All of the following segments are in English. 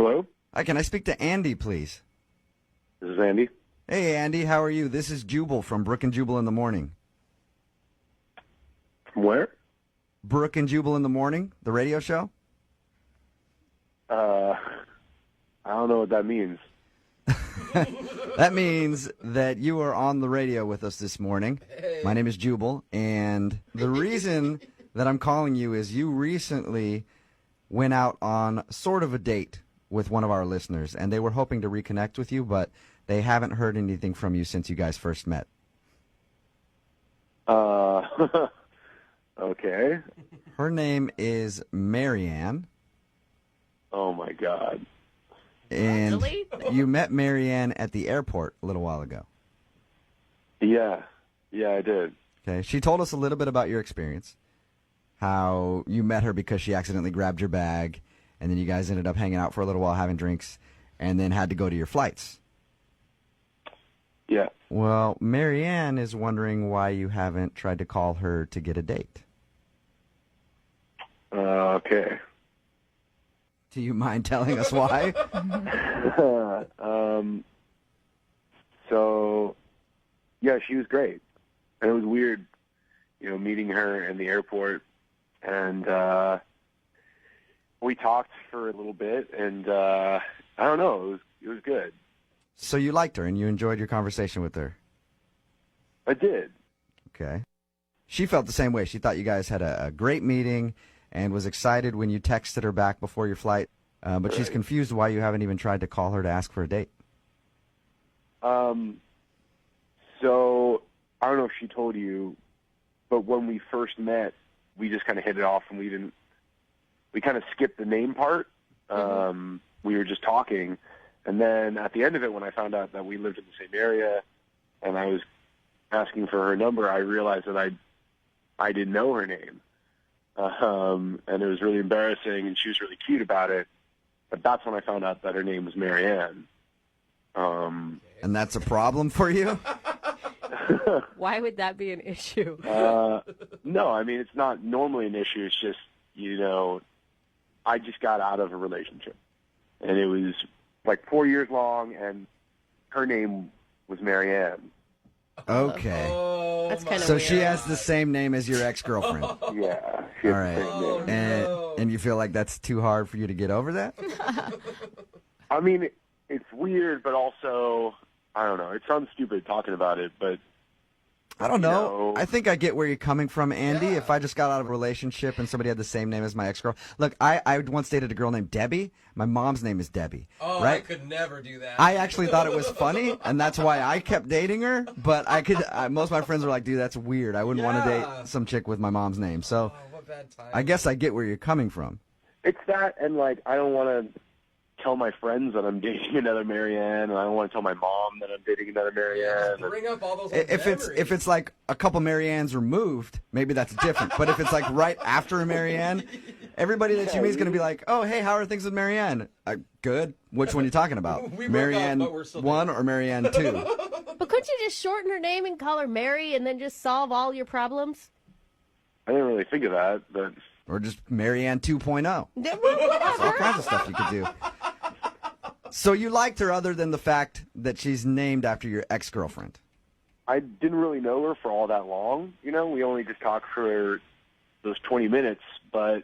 Hello? Hi, can I speak to Andy, please? This is Andy. Hey, Andy, how are you? This is Jubal from Brook and Jubal in the Morning. From where? Brook and Jubal in the Morning, the radio show? I don't know what that means. That means that you are on the radio with us this morning. Hey. My name is Jubal, and the reason that I'm calling you is you recently went out on sort of a date with one of our listeners, and they were hoping to reconnect with you, but they haven't heard anything from you since you guys first met. Okay. Her name is Marianne. Oh, my God. And Really? you met Marianne at the airport a little while ago. Yeah, I did. Okay. She told us a little bit about your experience, how you met her because she accidentally grabbed your bag, and then you guys ended up hanging out for a little while having drinks, and then had to go to your flights. Yeah. Well, Marianne is wondering why you haven't tried to call her to get a date. Okay. Do you mind telling us why? So, yeah, she was great. And it was weird, meeting her in the airport. And we talked for a little bit, and I don't know, it was good. So you liked her, and you enjoyed your conversation with her? I did. Okay. She felt the same way. She thought you guys had a great meeting and was excited when you texted her back before your flight. But Right. She's confused why you haven't even tried to call her to ask for a date. So, I don't know if she told you, but when we first met, we just kind of hit it off, and we kind of skipped the name part. We were just talking, and then at the end of it, when I found out that we lived in the same area, and I was asking for her number, I realized that I didn't know her name. And it was really embarrassing, and she was really cute about it. But that's when I found out that her name was Marianne. And that's a problem for you? Why would that be an issue? No, I mean, it's not normally an issue. It's just, I just got out of a relationship. And it was like 4 years long, and her name was Marianne. Okay. That's kind of So weird. she has the same name as your ex-girlfriend. Yeah. She All had the right. same name. And you feel like that's too hard for you to get over that? I mean, it's weird, but also, I don't know. It sounds stupid talking about it, but I don't know. No. I think I get where you're coming from, Andy. Yeah. If I just got out of a relationship and somebody had the same name as my ex-girl. Look, I once dated a girl named Debbie. My mom's name is Debbie. Oh, right? I could never do that. I actually thought it was funny, and that's why I kept dating her. But most of my friends were like, dude, that's weird. I wouldn't want to date some chick with my mom's name. So what bad time. I guess I get where you're coming from. it's that, and, I don't want to tell my friends that I'm dating another Marianne, and I don't want to tell my mom that I'm dating another Marianne. Just bring up all those old If memories. it's like a couple Mariannes removed, maybe that's different. But if it's like right after a Marianne, everybody that you meet is going to be like, oh, hey, how are things with Marianne? Good. Which one are you talking about? We broke up, Marianne but we're still 1 or Marianne 2? But couldn't you just shorten her name and call her Mary and then just solve all your problems? I didn't really think of that, but Or just Marianne 2.0. All Whatever. kinds of stuff you could do. So you liked her other than the fact that she's named after your ex-girlfriend? I didn't really know her for all that long. We only just talked for those 20 minutes, but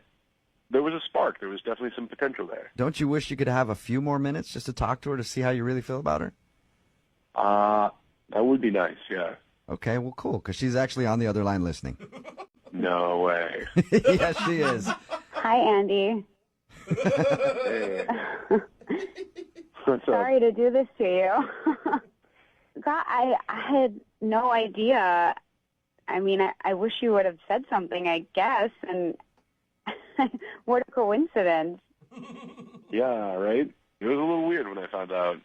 there was a spark. There was definitely some potential there. Don't you wish you could have a few more minutes just to talk to her to see how you really feel about her? That would be nice, yeah. Okay, well, cool, because she's actually on the other line listening. No way. Yes, she is. Hi, Andy. Hey. What's up? Sorry to do this to you. God, I had no idea. I mean, I wish you would have said something, I guess, and what a coincidence. Yeah, right? It was a little weird when I found out.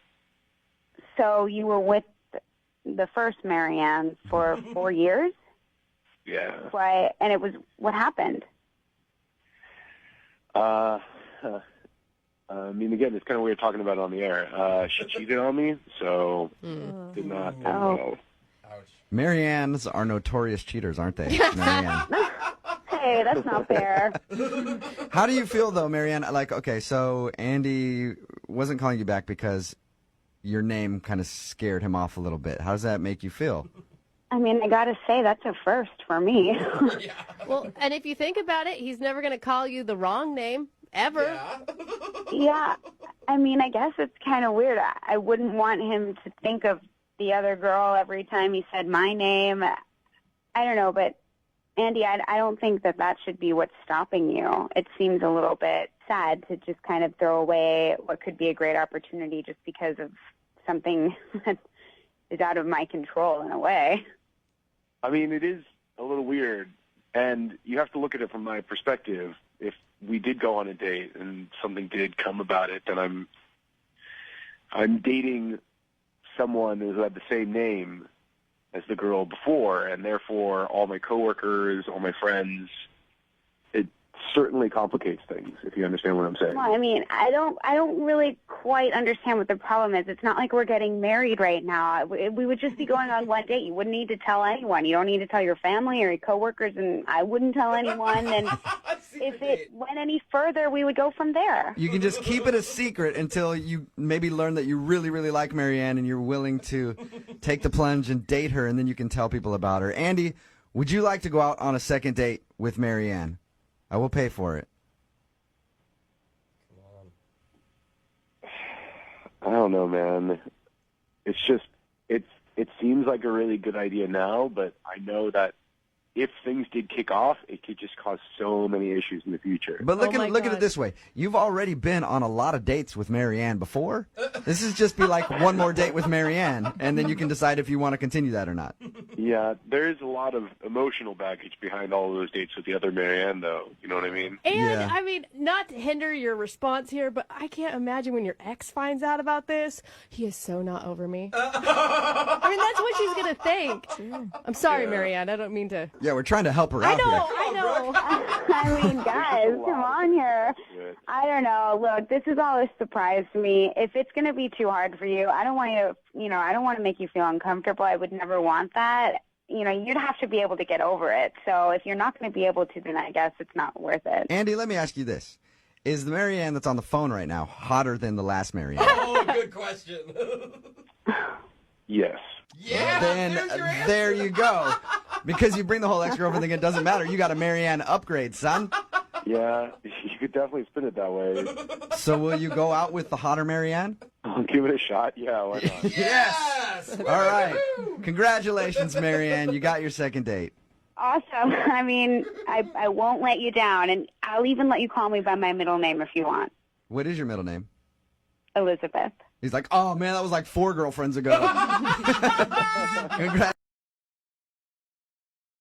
So you were with the first Marianne for 4 years? Yeah. Why? And it was, what happened? I mean, again, it's kind of weird talking about it on the air. She cheated on me, so did not end well. Ouch. Mariannes are notorious cheaters, aren't they? Marianne. Hey, way. That's not fair. How do you feel, though, Marianne? Like, okay, so Andy wasn't calling you back because your name kind of scared him off a little bit. How does that make you feel? I mean, I gotta say, that's a first for me. Well, and if you think about it, he's never going to call you the wrong name, ever. Yeah. Yeah, I mean, I guess it's kind of weird. I wouldn't want him to think of the other girl every time he said my name. I don't know, but Andy, I don't think that should be what's stopping you. It seems a little bit sad to just kind of throw away what could be a great opportunity just because of something that is out of my control in a way. I mean, it is a little weird, and you have to look at it from my perspective. If we did go on a date and something did come about it, then I'm dating someone who had the same name as the girl before, and therefore all my coworkers, all my friends, it certainly complicates things, if you understand what I'm saying. Well, I mean, I don't really quite understand what the problem is. It's not like we're getting married right now. We would just be going on one date. You wouldn't need to tell anyone. You don't need to tell your family or your coworkers, and I wouldn't tell anyone. And if it went any further, we would go from there. You can just keep it a secret until you maybe learn that you really, really like Marianne and you're willing to take the plunge and date her, and then you can tell people about her. Andy, would you like to go out on a second date with Marianne? I will pay for it. I don't know, man. It's just, it seems like a really good idea now, but I know that if things did kick off, it could just cause so many issues in the future. But look Oh at my it God. this way. You've already been on a lot of dates with Marianne before. This is just be like one more date with Marianne, and then you can decide if you want to continue that or not. Yeah, there is a lot of emotional baggage behind all of those dates with the other Marianne, though. You know what I mean? And, Yeah. I mean, not to hinder your response here, but I can't imagine when your ex finds out about this. He is so not over me. I mean, that's what she's going to think. I'm sorry, Marianne. I don't mean to. Yeah, we're trying to help her I out here. know. I mean, guys, come on here. I don't know. Look, this is all a surprise to me. If it's going to be too hard for you, I don't want you, I don't want to make you feel uncomfortable. I would never want that. You'd have to be able to get over it. So if you're not going to be able to, then I guess it's not worth it. Andy, let me ask you this. Is the Marianne that's on the phone right now hotter than the last Marianne? Oh, good question. Yes. Yeah, Then there's your answer. there you go. Because you bring the whole ex-girlfriend thing, it doesn't matter. You got a Marianne upgrade, son. Yeah, you could definitely spin it that way. So will you go out with the hotter Marianne? I'll give it a shot. Yeah, why not? Yes! All right. Congratulations, Marianne. You got your second date. Awesome. I mean, I won't let you down, and I'll even let you call me by my middle name if you want. What is your middle name? Elizabeth. He's like, oh, man, that was like 4 girlfriends ago. Congrats.